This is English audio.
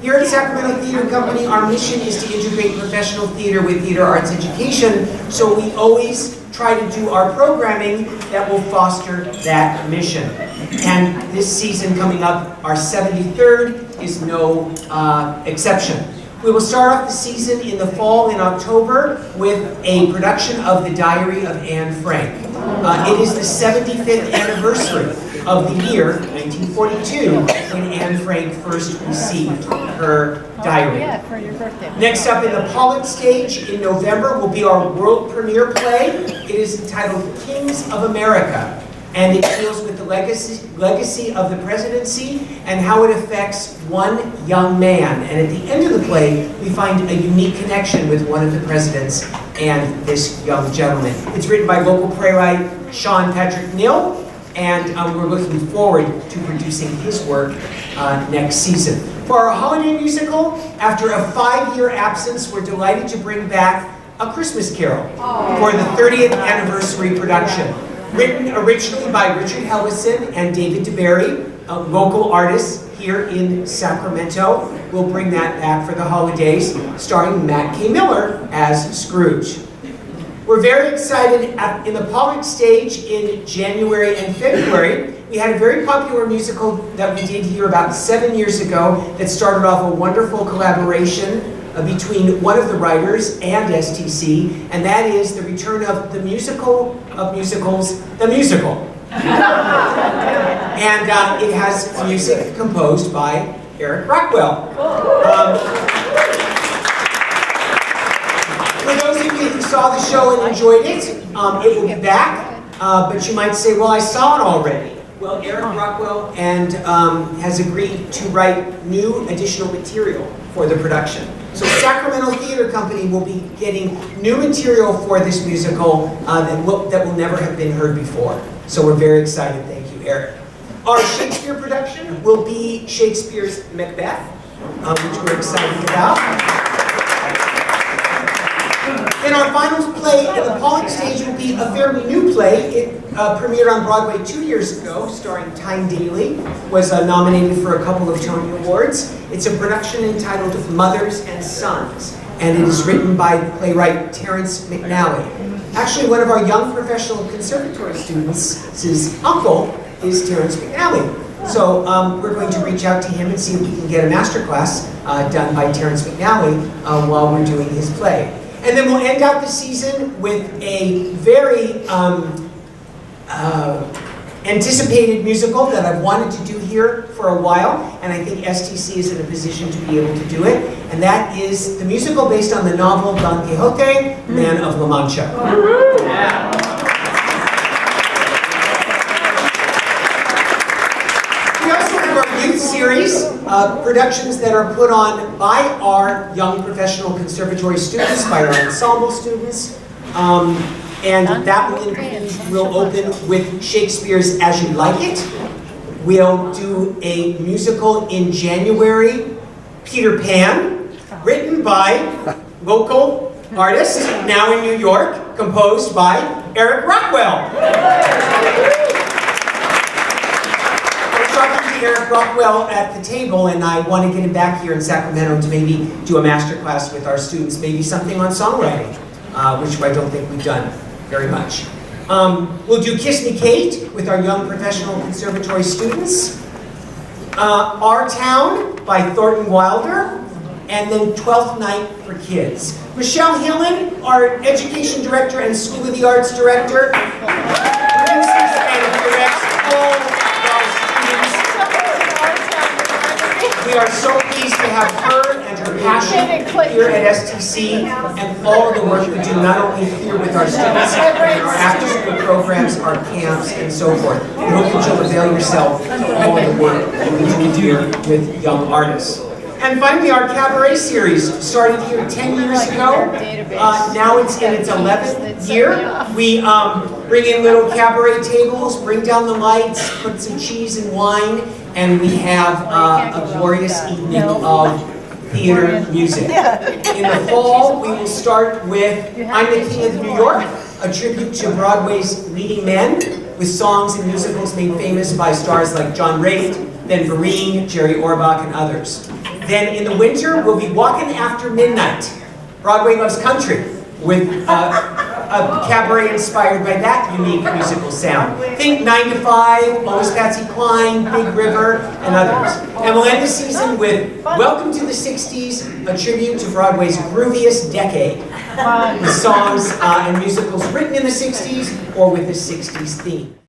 Here at Sacramento Theater Company, our mission is to integrate professional theater with theater arts education, so we always try to do our programming that will foster that mission. And this season coming up, our 73rd, is no exception. We will start off the season in the fall in October with a production of The Diary of Anne Frank. It is the 75th anniversary of the year 1942 when Anne Frank first received her diary. Yeah, for your birthday. Next up in the Pollock stage in November will be our world premiere play. It is entitled Kings of America, and it deals with the legacy of the presidency and how it affects one young man. And at the end of the play, we find a unique connection with one of the presidents and this young gentleman. It's written by local playwright Sean Patrick Nill, and we're looking forward to producing his work next season. For our holiday musical, after a 5-year absence, we're delighted to bring back A Christmas Carol for the 30th anniversary production. Written originally by Richard Hellison and David DeBerry, local artists here in Sacramento. We'll bring that back for the holidays, starring Matt K. Miller as Scrooge. We're very excited in the Pollock stage in January and February. We had a very popular musical that we did here about 7 years ago that started off a wonderful collaboration between one of the writers and STC, and that is the return of the musical of musicals, The Musical. And it has music composed by Eric Rockwell. For those of you who saw the show and enjoyed it, it will be back, but you might say, well, I saw it already. Well, Eric Rockwell has agreed to write new additional material for the production. So Sacramento Theater Company will be getting new material for this musical that will never have been heard before. So we're very excited. Thank you, Eric. Our Shakespeare production will be Shakespeare's Macbeth, which we're excited about. And our final play in the Pollock stage will be a fairly new play. It premiered on Broadway 2 years ago, starring Tyne Daly, was nominated for a couple of Tony Awards. It's a production entitled Mothers and Sons, and it is written by playwright Terrence McNally. Actually, one of our young professional conservatory students, his uncle, is Terrence McNally. So we're going to reach out to him and see if we can get a masterclass done by Terrence McNally while we're doing his play. And then we'll end out the season with a very anticipated musical that I've wanted to do here for a while, and I think STC is in a position to be able to do it, and that is the musical based on the novel Don Quixote, Man of La Mancha. We also have our youth series, productions that are put on by our young professional conservatory students, by our ensemble students, and that will open with Shakespeare's As You Like It. We'll do a musical in January, Peter Pan, written by local artist, now in New York, composed by Eric Rockwell. Eric Rockwell at the table, and I want to get him back here in Sacramento to maybe do a master class with our students, maybe something on songwriting, which I don't think we've done very much. We'll do Kiss Me Kate with our young professional conservatory students, Our Town by Thornton Wilder, and then 12th Night for Kids. Michelle Hillen, our Education Director and School of the Arts Director, produces and directs all of our students. We are so pleased to have her and her passion here at STC and all of the work we do, not only here with our students, but in our after-school programs, our camps, and so forth. We hope that you'll avail yourself of all of the work that we do here with young artists. And finally, our Cabaret Series started here 10 years ago. Now it's in its 11th year. We bring in little cabaret tables, bring down the lights, put some cheese and wine, and we have a glorious evening of theater music. In the fall, we will start with I'm the King of New York, a tribute to Broadway's leading men, with songs and musicals made famous by stars like John Raitt, Ben Vereen, Jerry Orbach, and others. Then in the winter, we'll be Walking After Midnight, Broadway Loves Country, with a cabaret inspired by that unique musical sound. Think 9 to 5, Always Patsy Cline, Big River, and others. And we'll end the season with Welcome to the 60s, a tribute to Broadway's grooviest decade, with songs and musicals written in the 60s or with the 60s theme.